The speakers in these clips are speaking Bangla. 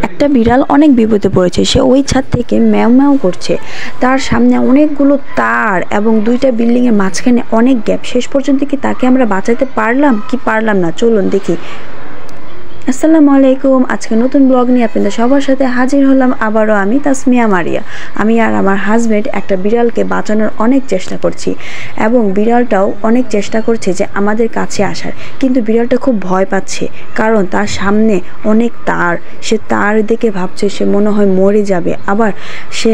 একটা বিড়াল অনেক বিপদে পড়েছে। সে ওই ছাদ থেকে ম্যাও ম্যাও করছে। তার সামনে অনেকগুলো তার এবং দুইটা বিল্ডিংয়ের মাঝখানে অনেক গ্যাপ। শেষ পর্যন্ত কি তাকে আমরা বাঁচাতে পারলাম কি পারলাম না, চলুন দেখি। আসসালামু আলাইকুম। আজকে নতুন ব্লগ নিয়ে আপনাদের সবার সাথে হাজির হলাম আবারও। আমি তাসমিয়া মারিয়া। আমি আর আমার হাজব্যান্ড একটা বিড়ালকে বাঁচানোর অনেক চেষ্টা করছি এবং বিড়ালটাও অনেক চেষ্টা করছে যে আমাদের কাছে আসার, কিন্তু বিড়ালটা খুব ভয় পাচ্ছে কারণ তার সামনে অনেক তার। সে তার দেখে ভাবছে সে মনে হয় মরে যাবে। আবার সে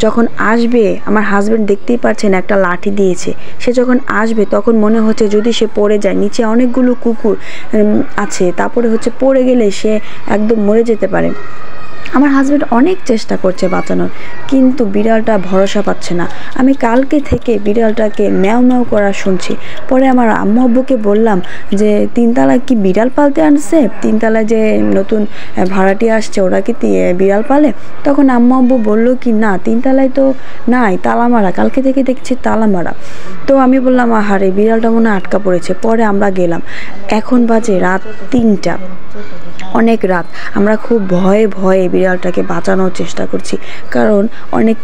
যখন আসবে, আমার হাজব্যান্ড দেখতেই পাচ্ছেন একটা লাঠি দিয়েছে, সে যখন আসবে তখন মনে হচ্ছে যদি সে পড়ে যায়, নিচে অনেকগুলো কুকুর আছে, তারপরে হচ্ছে পড়ে গেলে সে একদম মরে যেতে পারে। আমার হাজব্যান্ড অনেক চেষ্টা করছে বাঁচানোর, কিন্তু বিড়ালটা ভরসা পাচ্ছে না। আমি কালকে থেকে বিড়ালটাকে ম্যাও ম্যাও করা শুনছি। পরে আমার আম্মু আব্বুকে বললাম যে তিনতলায় কি বিড়াল পালতে আনছে, তিনতলায় যে নতুন ভাড়াটি আসছে ওরা কি বিড়াল পালে? তখন আম্মু আব্বু বললো কি না, তিনতলায় তো নাই, তালা মারা, কালকে থেকে দেখছি তালা মারা। তো আমি বললাম আহারে বিড়ালটা মনে হয় আটকা পড়েছে। পরে আমরা গেলাম, এখন বাজে রাত 3টা, অনেক রাত। আমরা খুব ভয়ে ভয়ে বিড়ালটাকে বাঁচানোর চেষ্টা করছি, কারণ অনেক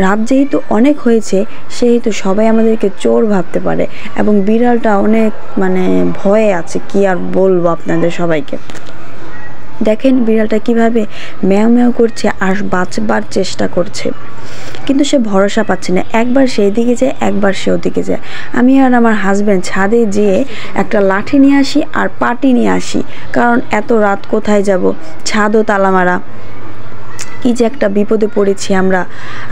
রাত যেহেতু অনেক হয়েছে সেহেতু সবাই আমাদেরকে চোর ভাবতে পারে এবং বিড়ালটা অনেক ভয়ে আছে। কি আর বলবো আপনাদের সবাইকে। দেখেন বিড়ালটা কিভাবে ম্যাও ম্যাও করছে আর বাঁচবার চেষ্টা করছে, কিন্তু সে ভরসা পাচ্ছে না। একবার সে এদিকে যায়, একবার সে ওদিকে যায়। আমি আর আমার হাজব্যান্ড ছাদে যেয়ে একটা লাঠি নিয়ে আসি আর পাটি নিয়ে আসি, কারণ এত রাত কোথায় যাব, ছাদও তালা মারা। কি যে একটা বিপদে পড়েছি আমরা।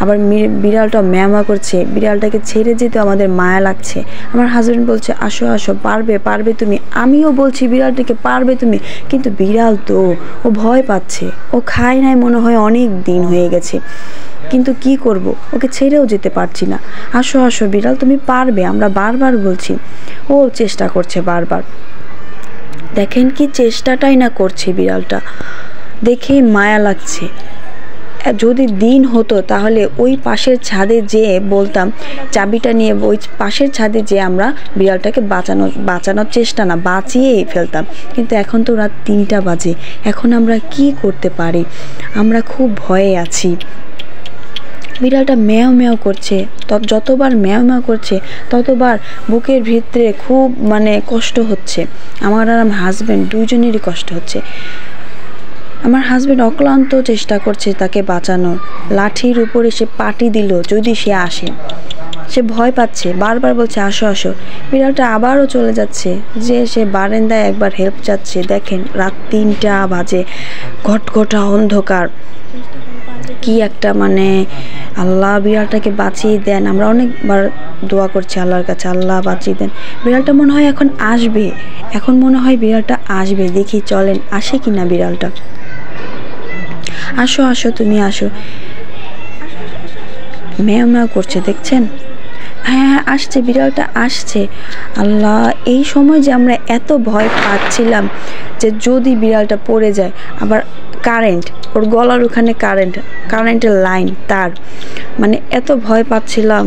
আবার বিড়ালটা ম্যামা করছে, বিড়ালটাকে ছেড়ে যেতে আমাদের মায়া লাগছে। আমার হাজব্যান্ড বলছে আসো আসো, পারবে পারবে তুমি। আমিও বলছি বিড়ালটাকে পারবে তুমি, কিন্তু বিড়াল তো ও ভয় পাচ্ছে, ও খায় নাই মনে হয় অনেক দিন হয়ে গেছে, কিন্তু কি করব, ওকে ছেড়েও যেতে পারছি না। আসো আসো বিড়াল তুমি পারবে, আমরা বারবার বলছি। ও চেষ্টা করছে বারবার। দেখেন কি চেষ্টাটাই না করছে বিড়ালটা, দেখেই মায়া লাগছে। যদি দিন হতো তাহলে ওই পাশের ছাদে যেয়ে বলতাম, চাবিটা নিয়ে ওই পাশের ছাদে যেয়ে আমরা বিড়ালটাকে বাঁচানোর চেষ্টা না বাঁচিয়েই ফেলতাম। কিন্তু এখন তো রাত 3টা বাজে, এখন আমরা কি করতে পারি? আমরা খুব ভয়ে আছি। বিড়ালটা ম্যাও ম্যাও করছে, যতবার ম্যাও ম্যাও করছে ততবার বুকের ভিতরে খুব কষ্ট হচ্ছে। আমার আর আমার হাজব্যান্ড দুইজনেরই কষ্ট হচ্ছে। আমার হাজব্যান্ড অক্লান্ত চেষ্টা করছে তাকে বাঁচানোর। লাঠির উপরে সে পাটি দিল যদি সে আসে। সে ভয় পাচ্ছে, বারবার বলছে আসো আসো। বিড়ালটা আবারও চলে যাচ্ছে, যে সে বারান্দায় একবার হেল্প চাচ্ছে। দেখেন রাত 3টা বাজে, ঘটঘটা অন্ধকার। কি একটা আল্লাহ বিড়ালটাকে বাঁচিয়ে দেন। আমরা অনেকবার দোয়া করছি আল্লাহর কাছে, আল্লাহ বাঁচিয়ে দেন। বিড়ালটা মনে হয় এখন আসবে, এখন মনে হয় বিড়ালটা আসবে। দেখি চলেন আসে কিনা বিড়ালটা। আসো আসো তুমি আসো। ম্যাও ম্যাও করছে দেখছেন? হ্যাঁ হ্যাঁ আসছে, বিড়ালটা আসছে। আল্লাহ, এই সময় যে আমরা এত ভয় পাচ্ছিলাম যে যদি বিড়ালটা পড়ে যায়। আবার কারেন্ট, ওর গলার ওখানে কারেন্টের লাইন, তার এত ভয় পাচ্ছিলাম।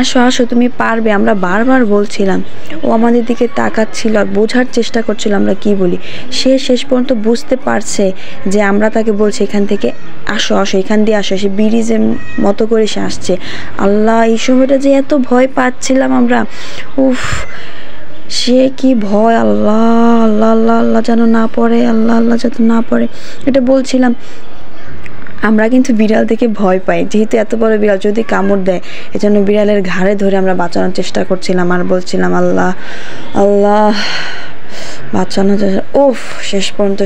আসো আসো তুমি পারবে, আমরা বারবার বলছিলাম। ও আমাদের দিকে তাকাচ্ছিল আর বোঝার চেষ্টা করছিল আমরা কি বলি। সে শেষ পর্যন্ত বুঝতে পারছে যে আমরা তাকে বলছি এখান থেকে আসো আসো, এখান দিয়ে আসো। সে ব্রিজের মতো করে সে আসছে। আল্লাহ, এই সময়টা যে এত ভয় পাচ্ছিলাম আমরা, উফ সে কি ভয়। আল্লাহ আল্লাহ আল্লাহ আল্লাহ যেন না পড়ে, আল্লাহ আল্লাহ যেন না পড়ে, এটা বলছিলাম। আমরা কিন্তু বিড়াল থেকে ভয় পাই, যেহেতু এত বড় বিড়াল যদি কামড় দেয়, এজন্য বিড়ালের ঘাড়ে ধরে আমরা বাঁচানোর চেষ্টা করছিলাম আর বলছিলাম আল্লাহ আল্লাহ বাঁচানোর। ওফ, শেষ পর্যন্ত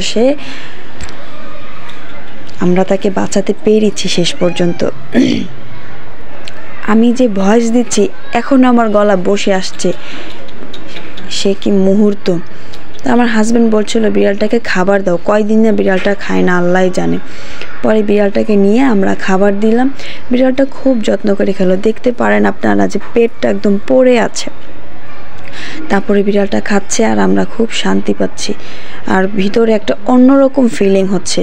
আমরা তাকে বাঁচাতে পেরেছি শেষ পর্যন্ত। আমি যে ভয়েস দিচ্ছি এখনও আমার গলা বসে আসছে, সে কি মুহূর্ত। তো আমার হাজব্যান্ড বলছিল বিড়ালটাকে খাবার দাও, কয়দিন না বিড়ালটা খায় না আল্লাহ জানে। পরে বিড়ালটাকে নিয়ে আমরা খাবার দিলাম। বিড়ালটা খুব যত্ন করে খেলো, দেখতে পারেন আপনারা যে পেটটা একদম পড়ে আছে। তারপরে বিড়ালটা খাচ্ছে আর আমরা খুব শান্তি পাচ্ছি, আর ভিতরে একটা অন্যরকম ফিলিং হচ্ছে,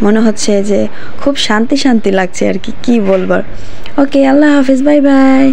মনে হচ্ছে যে খুব শান্তি শান্তি লাগছে আর কি বলবার। ওকে, আল্লাহ হাফিজ, বাই বাই।